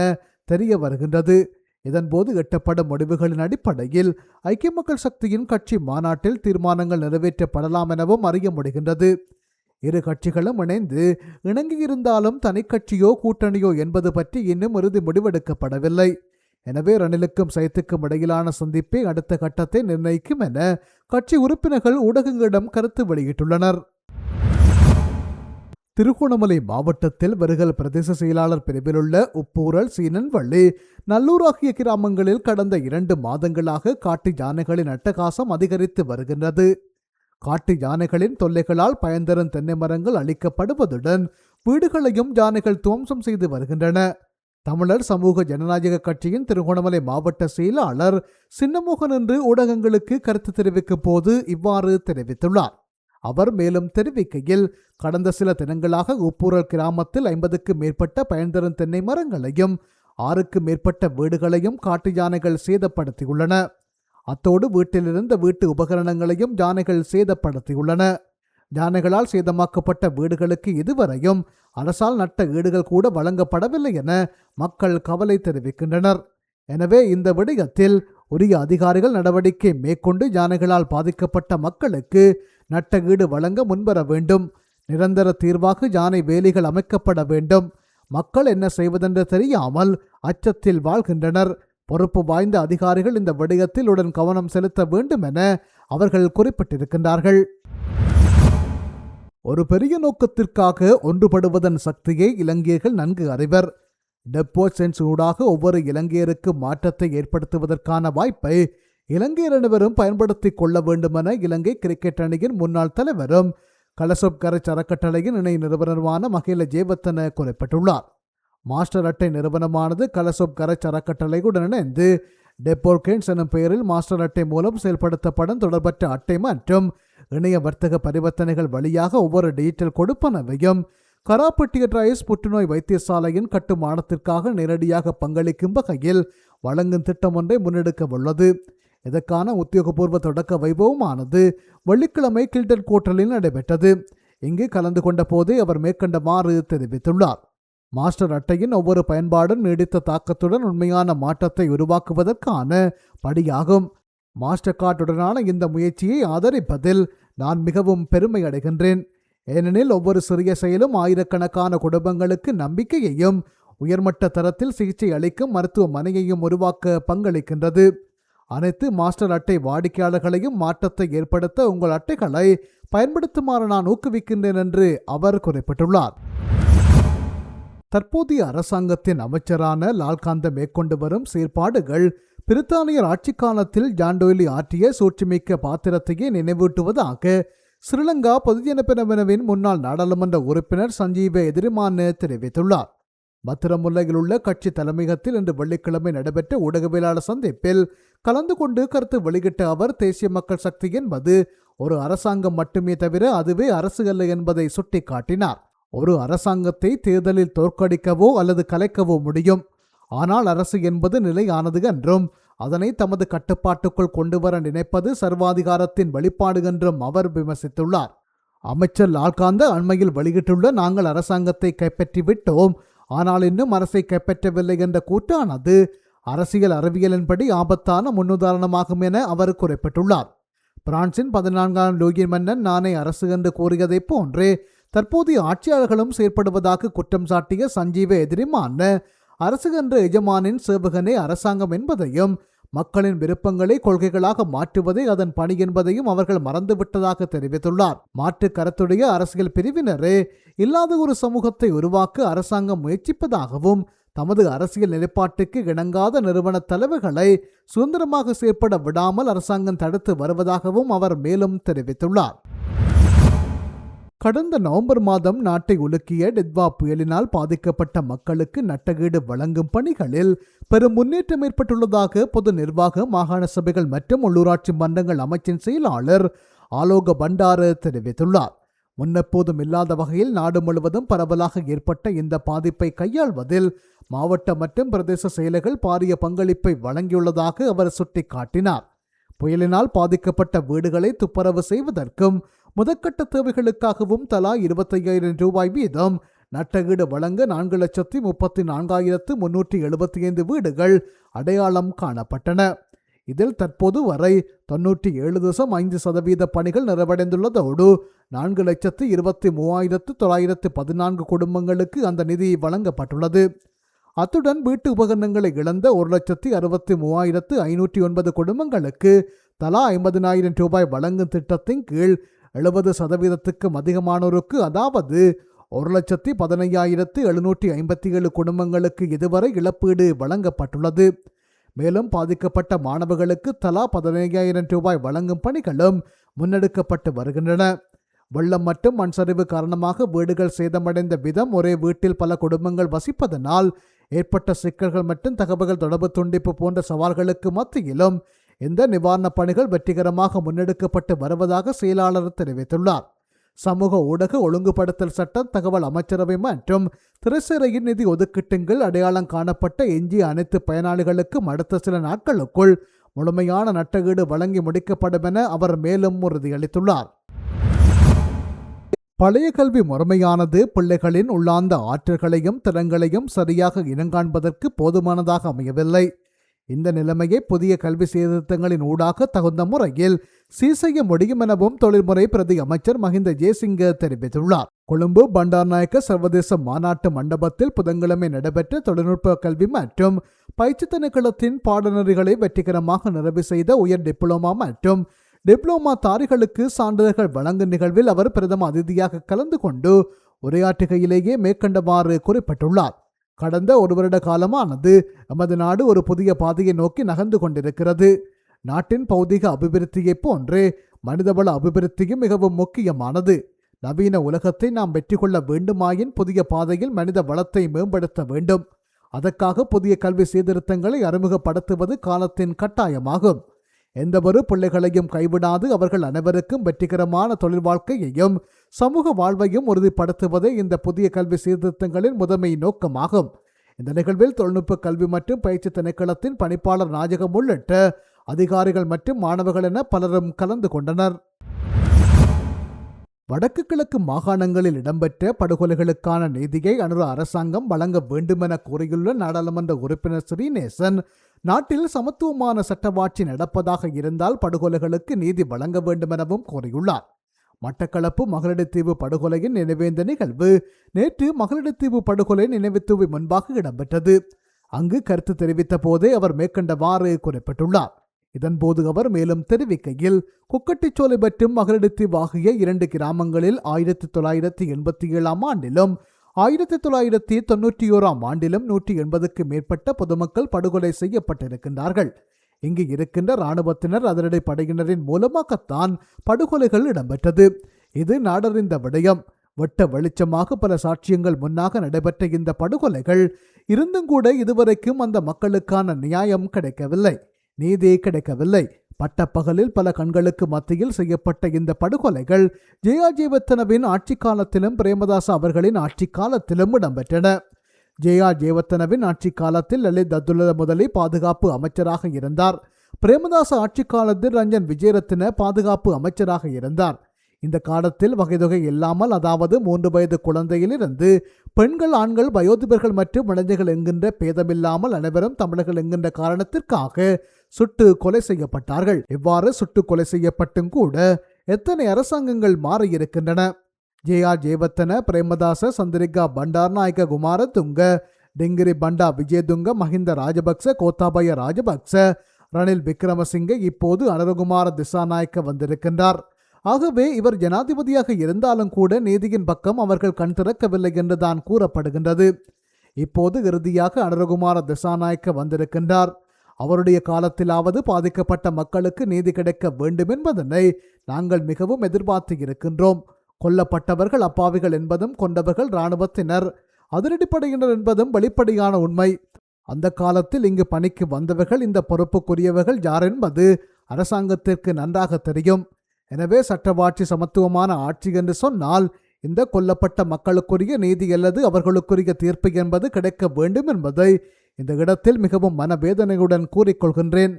S1: தெரிய வருகின்றது. இதன்போது எட்டப்படும் முடிவுகளின் அடிப்படையில் ஐக்கிய மக்கள் சக்தியின் கட்சி மாநாட்டில் தீர்மானங்கள் நிறைவேற்றப்படலாம் எனவும் அறிய முடிகின்றது. இரு கட்சிகளும் இணைந்து இணங்கியிருந்தாலும் தனிக்கட்சியோ கூட்டணியோ என்பது பற்றி இன்னும் இறுதி முடிவெடுக்கப்படவில்லை. எனவே ரணிலுக்கும் சைத்துக்கும் இடையிலான சந்திப்பே அடுத்த கட்டத்தை நிர்ணயிக்கும் என கட்சி உறுப்பினர்கள் ஊடகங்களிடம் கருத்து வெளியிட்டுள்ளனர். திருகோணமலை மாவட்டத்தில் வெறுகல் பிரதேச செயலாளர் பிரிவிலுள்ள உப்பூரல், சீனன்வள்ளி, நல்லூர் ஆகிய கிராமங்களில் கடந்த 2 மாதங்களாக காட்டு யானைகளின் அட்டகாசம் அதிகரித்து வருகின்றது. காட்டு யானைகளின் தொல்லைகளால் பயன்தரும் தென்னை மரங்கள் அழிக்கப்படுவதுடன் வீடுகளையும் யானைகள் துவம்சம் செய்து வருகின்றன. தமிழர் சமூக ஜனநாயக கட்சியின் திருகோணமலை மாவட்ட செயலாளர் சின்னமோகன் என்று ஊடகங்களுக்கு கருத்து தெரிவிக்கும் போது இவ்வாறு தெரிவித்துள்ளார். அவர் மேலும் தெரிவிக்கையில், கடந்த சில தினங்களாக உப்பூரல் கிராமத்தில் 50க்கும் மேற்பட்ட பயன்தரும் தென்னை மரங்களையும் 6க்கும் மேற்பட்ட வீடுகளையும் காட்டு யானைகள் சேதப்படுத்தியுள்ளன. அத்தோடு வீட்டிலிருந்த வீட்டு உபகரணங்களையும் யானைகள் சேதப்படுத்தியுள்ளன. யானைகளால் சேதமாக்கப்பட்ட வீடுகளுக்கு இதுவரையும் அரசால் நட்ட ஈடுகள் கூட வழங்கப்படவில்லை என மக்கள் கவலை தெரிவிக்கின்றனர். எனவே இந்த விடயத்தில் உரிய அதிகாரிகள் நடவடிக்கை மேற்கொண்டு யானைகளால் பாதிக்கப்பட்ட மக்களுக்கு நட்ட ஈடு வழங்க முன்வர வேண்டும். நிரந்தர தீர்வாக யானை வேலிகள் அமைக்கப்பட வேண்டும். மக்கள் என்ன செய்வதென்று தெரியாமல் அச்சத்தில் வாழ்கின்றனர். பொறுப்பு வாய்ந்த அதிகாரிகள் இந்த விடயத்தில் உடன் கவனம் செலுத்த வேண்டும் என அவர்கள் குறிப்பிட்டிருக்கின்றார்கள். ஒரு பெரிய நோக்கத்திற்காக ஒன்றுபடுவதன் சக்தியை இலங்கையர்கள் நன்கு அறிவர். டெப்போ சென்ஸ் ஊடாக ஒவ்வொரு இலங்கையருக்கு மாற்றத்தை ஏற்படுத்துவதற்கான வாய்ப்பை இலங்கையர் அனைவரும் பயன்படுத்திக் கொள்ள வேண்டுமென இலங்கை கிரிக்கெட் அணியின் முன்னாள் தலைவரும் கலசப் கரச் அறக்கட்டளையின் இணை நிறுவனருமான மகில ஜேவர்தன குறிப்பிட்டுள்ளார். மாஸ்டர் அட்டை நிறுவனமானது கலசப் கரச் அறக்கட்டளையுடன் இணைந்து டெப்போர்கென்ஸ் எனும் பெயரில் மாஸ்டர் அட்டை மூலம் செயல்படுத்தப்படும் தொடர்பற்ற அட்டை மற்றும் இணைய வர்த்தக பரிவர்த்தனைகள் வழியாக ஒவ்வொரு டிஜிட்டல் கொடுப்பனவையும் கராப்பட்டிய ரைஸ் புற்றுநோய் வைத்தியசாலையின் கட்டுமானத்திற்காக நேரடியாக பங்களிக்கும் வகையில் வழங்கும் திட்டம் ஒன்றை முன்னெடுக்க உள்ளது. இதற்கான உத்தியோகபூர்வ தொடக்க வைபவமானது வெள்ளிக்கிழமை கில்டன் கோட்டலில் நடைபெற்றது. இங்கு கலந்து கொண்ட போதே அவர் மேற்கண்டவாறு தெரிவித்துள்ளார். மாஸ்டர் அட்டையின் ஒவ்வொரு பயன்பாடும் நீடித்த தாக்கத்துடன் உண்மையான மாற்றத்தை உருவாக்குவதற்கான படியாகும். மாஸ்டர் கார்டுடனான இந்த முயற்சியை ஆதரிப்பதில் நான் மிகவும் பெருமை அடைகின்றேன். ஏனெனில் ஒவ்வொரு சிறிய செயலும் ஆயிரக்கணக்கான குடும்பங்களுக்கு நம்பிக்கையையும் உயர்மட்ட தரத்தில் சிகிச்சை அளிக்கும் மருத்துவமனையையும் உருவாக்க பங்களிக்கின்றது. அனைத்து மாஸ்டர் அட்டை வாடிக்கையாளர்களையும் மாற்றத்தை ஏற்படுத்த உங்கள் அட்டைகளை பயன்படுத்துமாறு நான் ஊக்குவிக்கின்றேன் என்று அவர் குறிப்பிட்டுள்ளார். தற்போதைய அரசாங்கத்தின் அமைச்சரான லால்காந்த மேற்கொண்டு வரும் செயற்பாடுகள் பிரித்தானியர் ஆட்சி காலத்தில் ஜான் டொய்லி ஆற்றிய சூழ்ச்சிமிக்க பாத்திரத்தையே நினைவூட்டுவதாக ஸ்ரீலங்கா பொதுஜன பெரமுனவின் முன்னாள் நாடாளுமன்ற உறுப்பினர் சஞ்சீவ எதிரிமான் தெரிவித்துள்ளார். பத்திரமுல்லையில் உள்ள கட்சி தலைமையகத்தில் இன்று வெள்ளிக்கிழமை நடைபெற்ற ஊடகவியலாளர் சந்திப்பில் கலந்து கொண்டு கருத்து வெளியிட்ட அவர், தேசிய மக்கள் சக்தி என்பது ஒரு அரசாங்கம் மட்டுமே தவிர அதுவே அரசு அல்ல என்பதை சுட்டிக்காட்டினார். ஒரு அரசாங்கத்தை தேர்தலில் தோற்கடிக்கவோ அல்லது கலைக்கவோ முடியும். ஆனால் அரசு என்பது நிலையானது என்றும் அதனை தமது கட்டுப்பாட்டுக்குள் கொண்டு வர நினைப்பது சர்வாதிகாரத்தின் வெளிப்பாடு என்றும் அவர் விமர்சித்துள்ளார். அமைச்சர் லால்காந்த அண்மையில் வெளியிட்டுள்ள நாங்கள் அரசாங்கத்தை கைப்பற்றிவிட்டோம், ஆனால் இன்னும் அரசை கைப்பற்றவில்லை என்ற கூட்டானது அரசியல் அறிவியலின்படி ஆபத்தான முன்னுதாரணமாகும் என அவர் குறிப்பிட்டுள்ளார். பிரான்சின் 14ஆம் லூயி மன்னன் நானே அரசு என்று கூறியதை போன்றே தற்போதைய ஆட்சியாளர்களும் செயற்படுவதாக குற்றம் சாட்டிய சஞ்சீவ எதிரிமான அரசு என்ற எஜமானின் சேவகனே அரசாங்கம் என்பதையும் மக்களின் விருப்பங்களை கொள்கைகளாக மாற்றுவதே அதன் பணி என்பதையும் அவர்கள் மறந்துவிட்டதாக தெரிவித்துள்ளார். மாற்று கருத்துடைய அரசியல் பிரிவினரே இல்லாத ஒரு சமூகத்தை உருவாக்க அரசாங்கம் முயற்சிப்பதாகவும் தமது அரசியல் நிலைப்பாட்டுக்கு இணங்காத நிறுவன தலைவர்களை சுதந்திரமாக செயற்பட விடாமல் அரசாங்கம் தடுத்து வருவதாகவும் அவர் மேலும் தெரிவித்துள்ளார். கடந்த நவம்பர் மாதம் நாட்டை உலுக்கிய டித்வா புயலினால் பாதிக்கப்பட்ட மக்களுக்கு நட்டகீடு வழங்கும் பணிகளில் பெரும் முன்னேற்றம் ஏற்பட்டுள்ளதாக பொது நிர்வாக மாகாண சபைகள் மற்றும் உள்ளூராட்சி மன்றங்கள் அமைச்சின் செயலாளர் ஆலோக பண்டார தெரிவித்துள்ளார். முன்னெப்போதும் இல்லாத வகையில் நாடு முழுவதும் பரவலாக ஏற்பட்ட இந்த பாதிப்பை கையாள்வதில் மாவட்ட மற்றும் பிரதேச செயலர்கள் பாரிய பங்களிப்பை வழங்கியுள்ளதாக அவர் சுட்டிக்காட்டினார். புயலினால் பாதிக்கப்பட்ட வீடுகளை துப்புரவு செய்வதற்கும் முதற்கட்ட தேவைகளுக்காகவும் தலா 25,000 ரூபாய் வீதம் நட்டகீடு வழங்க 4,34,375 வீடுகள் அடையாளம் காணப்பட்டன. இதில் தற்போது வரை 97.5% பணிகள் நிறைவடைந்துள்ளதோடு 4,23,914 குடும்பங்களுக்கு அந்த நிதி வழங்கப்பட்டுள்ளது. அத்துடன் வீட்டு உபகரணங்களை இழந்த 1,63,509 குடும்பங்களுக்கு தலா 50,000 ரூபாய் வழங்கும் திட்டத்தின் கீழ் 70%க்கும் அதிகமானோருக்கு, அதாவது 1,15,757 குடும்பங்களுக்கு இதுவரை இழப்பீடு வழங்கப்பட்டுள்ளது. மேலும் பாதிக்கப்பட்ட மாணவர்களுக்கு தலா 15,000 ரூபாய் வழங்கும் பணிகளும் முன்னெடுக்கப்பட்டு வருகின்றன. வெள்ளம் மற்றும் மண் சரிவு காரணமாக வீடுகள் சேதமடைந்த விதம், ஒரே வீட்டில் பல குடும்பங்கள் வசிப்பதனால் ஏற்பட்ட சிக்கல்கள் மற்றும் தகவல்கள் தொடர்பு துண்டிப்பு போன்ற சவால்களுக்கு மத்தியிலும் இந்த நிவாரணப் பணிகள் வெற்றிகரமாக முன்னெடுக்கப்பட்டு வருவதாக செயலாளர் தெரிவித்துள்ளார். சமூக ஊடக ஒழுங்குபடுத்தல் சட்டம், தகவல் அமைச்சரவை மற்றும் திரைசேரியின் நிதி ஒதுக்கீட்டுகள் அடையாளம் காணப்பட்ட எஞ்சிய அனைத்து பயனாளிகளுக்கும் அடுத்த சில நாட்களுக்குள் முழுமையான நட்டகீடு வழங்கி முடிக்கப்படும் என அவர் மேலும் உறுதியளித்துள்ளார். பழைய கல்வி முறைமையானது பிள்ளைகளின் உள்ளார்ந்த ஆற்றல்களையும் திறன்களையும் சரியாக இனங்காண்பதற்கு போதுமானதாக அமையவில்லை. இந்த நிலைமையை புதிய கல்வி சீர்திருத்தங்களின் ஊடாக தகுந்த முறையில் சீர் செய்ய முடியும் எனவும் தொழில்முறை பிரதி அமைச்சர் மஹிந்த ஜெயசிங்க தெரிவித்துள்ளார். கொழும்பு பண்டார்நாயக்க சர்வதேச மாநாட்டு மண்டபத்தில் புதன்கிழமை நடைபெற்ற தொழில்நுட்ப கல்வி மற்றும் பயிற்சி திணைக்களத்தின் பாடநெறிகளை வெற்றிகரமாக நிறைவு செய்த உயர் டிப்ளோமா மற்றும் டிப்ளோமா தாரிகளுக்கு சான்றிதழ்கள் வழங்கும் நிகழ்வில் அவர் பிரதம அதிதியாக கலந்து கொண்டு உரையாற்றுகையிலேயே மேற்கண்டவாறு குறிப்பிட்டுள்ளார். கடந்த ஒரு வருட காலமானது நமது நாடு ஒரு புதிய பாதையை நோக்கி நகர்ந்து கொண்டிருக்கிறது. நாட்டின் பௌதிக அபிவிருத்தியை போன்றே மனிதவள அபிவிருத்தியும் மிகவும் முக்கியமானது. நவீன உலகத்தை நாம் வெற்றி கொள்ள வேண்டுமாயின் புதிய பாதையில் மனித வளத்தை மேம்படுத்த வேண்டும். அதற்காக புதிய கல்வி சீர்திருத்தங்களை அறிமுகப்படுத்துவது காலத்தின் கட்டாயமாகும். எந்தவொரு பிள்ளைகளையும் கைவிடாது அவர்கள் அனைவருக்கும் வெற்றிகரமான தொழில் வாழ்க்கையையும் சமூக வாழ்வையும் உறுதிப்படுத்துவதே இந்த புதிய கல்வி சீர்திருத்தங்களின் முதன்மை நோக்கமாகும். இந்த நிகழ்வில் தொழில்நுட்ப கல்வி மற்றும் பயிற்சி திணைக்களத்தின் பணிப்பாளர் நாயகம் உள்ளிட்ட அதிகாரிகள் மற்றும் மாணவர்கள் என பலரும் கலந்து கொண்டனர். வடக்கு கிழக்கு மாகாணங்களில் இடம்பெற்ற படுகொலைகளுக்கான நீதியை அனுர அரசாங்கம் வழங்க வேண்டுமென கூறியுள்ள நாடாளுமன்ற உறுப்பினர் ஸ்ரீநேசன், நாட்டில் சமத்துவமான சட்டவாட்சி நடப்பதாக இருந்தால் படுகொலைகளுக்கு நீதி வழங்க வேண்டுமெனவும் கூறியுள்ளார். மட்டக்களப்பு மகளிர்தீவு படுகொலையின் நினைவேந்த நிகழ்வு நேற்று மகளிர்தீவு படுகொலை நினைவுத்தூவி முன்பாக இடம்பெற்றது. அங்கு கருத்து தெரிவித்த போதே அவர் மேற்கண்டவாறு குறிப்பிட்டுள்ளார். இதன்போது அவர் மேலும் தெரிவிக்கையில், குக்கட்டிச்சோலை மற்றும் மகளிர்தீவு ஆகிய 2 கிராமங்களில் 1987 ஆண்டிலும் 1991 ஆண்டிலும் 180க்கு மேற்பட்ட பொதுமக்கள் படுகொலை செய்யப்பட்டிருக்கின்றார்கள். இங்கு இருக்கின்ற இராணுவத்தினர், அதிரடி படையினரின் மூலமாகத்தான் படுகொலைகள் இடம்பெற்றது. இது நாடறிந்த விடயம். வெட்ட வெளிச்சமாக பல சாட்சியங்கள் முன்னாக நடைபெற்ற இந்த படுகொலைகள் இருந்தும் கூட இதுவரைக்கும் அந்த மக்களுக்கான நியாயம் கிடைக்கவில்லை, நீதி கிடைக்கவில்லை. பட்டப்பகலில் பல கண்களுக்கு மத்தியில் செய்யப்பட்ட இந்த படுகொலைகள் ஜெயவர்தனவின் ஆட்சி காலத்திலும் பிரேமதாச அவர்களின் ஆட்சி காலத்திலும் இடம்பெற்றன. ஜெயவர்தனவின் ஆட்சி காலத்தில் லலித் அப்துல்ல முதலி பாதுகாப்பு அமைச்சராக இருந்தார். பிரேமதாச ஆட்சி காலத்தில் ரஞ்சன் விஜயரத்ன பாதுகாப்பு அமைச்சராக இருந்தார். இந்த காலத்தில் வகைதொகை இல்லாமல், அதாவது 3 வயது குழந்தையிலிருந்து பெண்கள், ஆண்கள், வயோதிபர்கள் மற்றும் இளைஞர்கள் என்கின்ற பேதமில்லாமல் அனைவரும் தமிழர்கள் என்கின்ற காரணத்திற்காக சுட்டு கொலை செய்யப்பட்டார்கள். இவ்வாறு சுட்டு கொலை செய்யப்பட்டும் கூட எத்தனை அரசாங்கங்கள் மாறியிருக்கின்றன. ஜெயவர்தன, பிரேமதாச, சந்திரிகா பண்டாரநாயக்க குமாரதுங்க, டிங்கிரி பண்டா விஜயதுங்க, மஹிந்த ராஜபக்ச, கோத்தாபய ராஜபக்ச, ரணில் விக்ரமசிங்கே இப்போது அனுரகுமார திசாநாயக்க வந்திருக்கின்றார். ஆகவே இவர் ஜனாதிபதியாக இருந்தாலும் கூட நீதியின் பக்கம் அவர்கள் கண் திறக்கவில்லை என்றுதான் கூறப்படுகின்றது. இப்போது இறுதியாக அனுரகுமார திசாநாயக்க வந்திருக்கின்றார். அவருடைய காலத்திலாவது பாதிக்கப்பட்ட மக்களுக்கு நீதி கிடைக்க வேண்டும் என்பதனை நாங்கள் மிகவும் எதிர்பார்த்து இருக்கின்றோம். கொல்லப்பட்டவர்கள் அப்பாவிகள் என்பதும் கொண்டவர்கள் இராணுவத்தினர், அதிரடிப்படையினர் என்பதும் வெளிப்படையான உண்மை. அந்த காலத்தில் இங்கு பணிக்கு வந்தவர்கள் இந்த பொறுப்புக்குரியவர்கள் யார் என்பது அரசாங்கத்திற்கு நன்றாக தெரியும். எனவே சட்டவாட்சி சமத்துவமான ஆட்சி என்று சொன்னால் இந்த கொல்லப்பட்ட மக்களுக்குரிய நீதி அல்லது அவர்களுக்குரிய தீர்ப்பு என்பது கிடைக்க வேண்டும் என்பதை இந்த இடத்தில் மிகவும் மனவேதனையுடன் கூறிக்கொள்கின்றேன்.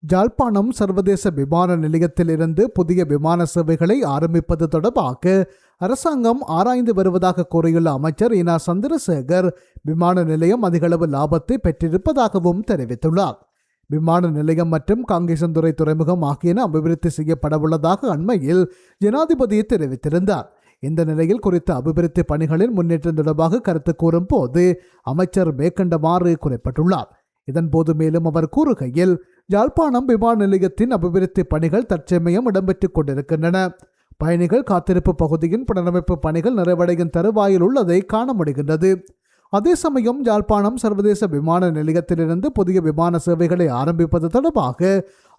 S1: யாழ்ப்பாணம் சர்வதேச விமான நிலையத்திலிருந்து புதிய விமான சேவைகளை ஆரம்பிப்பது தொடர்பாக அரசாங்கம் ஆராய்ந்து வருவதாக கூறியுள்ள அமைச்சர் இனா சந்திரசேகர் விமான நிலையம் அதிகளவு லாபத்தை பெற்றிருப்பதாகவும் தெரிவித்துள்ளார். விமான நிலையம் மற்றும் காங்கேசன்துறை துறைமுகம் ஆகியன அபிவிருத்தி செய்யப்படவுள்ளதாக அண்மையில் ஜனாதிபதி தெரிவித்திருந்தார். இந்த நிலையில் குறித்த அபிவிருத்தி பணிகளின் முன்னேற்றம் தொடர்பாக கருத்து கூறும் போது அமைச்சர் மேற்கண்டவாறு குறிப்பிட்டுள்ளார். இதன்போது மேலும் அவர் கூறுகையில், யாழ்ப்பாணம் விமான நிலையத்தின் அபிவிருத்தி பணிகள் தற்சமயம் இடம்பெற்றுக் கொண்டிருக்கின்றன. பயணிகள் காத்திருப்பு பகுதியின் புனரமைப்பு பணிகள் நிறைவடையும் தருவாயில் உள்ளதை காண முடிகின்றது. அதே சமயம் யாழ்ப்பாணம் சர்வதேச விமான நிலையத்திலிருந்து புதிய விமான சேவைகளை ஆரம்பிப்பது தொடர்பாக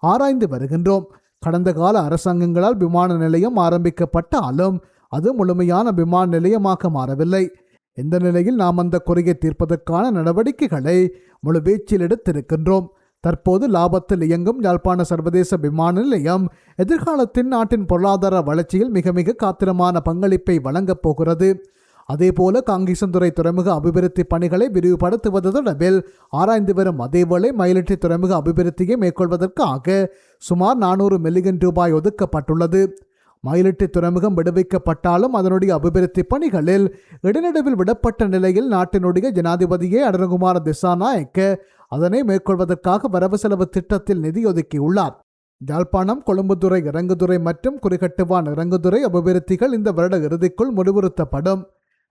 S1: ஆராய்ந்து வருகின்றோம். கடந்த கால அரசாங்கங்களால் விமான நிலையம் ஆரம்பிக்கப்பட்டாலும் அது முழுமையான விமான நிலையமாக மாறவில்லை. இந்த நிலையில் நாம் அந்த குறையை தீர்ப்பதற்கான நடவடிக்கைகளை முழுவீச்சில் எடுத்திருக்கின்றோம். தற்போது லாபத்தில் இயங்கும் யாழ்ப்பாண சர்வதேச விமான நிலையம் எதிர்காலத்தின் நாட்டின் பொருளாதார வளர்ச்சியில் மிக மிக காத்திரமான பங்களிப்பை வழங்கப் போகிறது. அதேபோல காங்கேசன்துறை துறைமுக அபிவிருத்தி பணிகளை விரிவுபடுத்துவது தொடர்பில் ஆராய்ந்து வரும் அதேவேளை மயிலிட்டி துறைமுக அபிவிருத்தியை மேற்கொள்வதற்காக சுமார் 400 மில்லியன் ரூபாய் ஒதுக்கப்பட்டுள்ளது. மயிலிட்டி துறைமுகம் விடுவிக்கப்பட்டாலும் அதனுடைய அபிவிருத்தி பணிகளில் இடைநடுவில் விடப்பட்ட நிலையில் நாட்டினுடைய ஜனாதிபதியே அனுரகுமார திசாநாயக்க அதனை மேற்கொள்வதற்காக வரவு செலவு திட்டத்தில் நிதி ஒதுக்கியுள்ளார். யாழ்ப்பாணம் கொழும்புத்துறை இறங்குதுறை மற்றும் குறிகட்டுவான் இறங்குதுறை அபிவிருத்திகள் இந்த வருட இறுதிக்குள் முடிவுறுத்தப்படும்.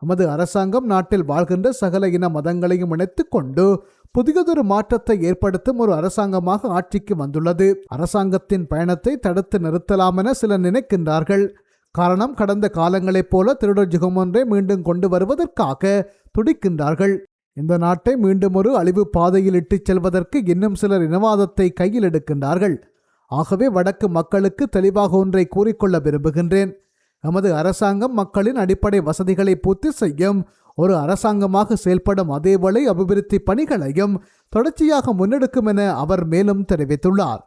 S1: நமது அரசாங்கம் நாட்டில் வாழ்கின்ற சகல இன மதங்களையும் இணைத்துக் கொண்டு புதியதொரு மாற்றத்தை ஏற்படுத்தும் ஒரு அரசாங்கமாக ஆட்சிக்கு வந்துள்ளது. அரசாங்கத்தின் பயணத்தை தடுத்து நிறுத்தலாம் என சிலர் நினைக்கின்றார்கள். காரணம், கடந்த காலங்களைப் போல திருடர் யுகம் ஒன்றை மீண்டும் கொண்டு வருவதற்காக துடிக்கின்றார்கள். இந்த நாட்டை மீண்டும் ஒரு அழிவு பாதையில் இட்டுச் செல்வதற்கு இன்னும் சிலர் இனவாதத்தை கையில் எடுக்கின்றார்கள். ஆகவே வடக்கு மக்களுக்கு தெளிவாக ஒன்றை கூறிக்கொள்ள விரும்புகின்றேன். நமது அரசாங்கம் மக்களின் அடிப்படை வசதிகளை பூர்த்தி செய்யும் ஒரு அரசாங்கமாக செயல்படும் அதேவேளை அபிவிருத்தி பணிகளையும் தொடர்ச்சியாக முன்னெடுக்கும் என அவர் மேலும் தெரிவித்துள்ளார்.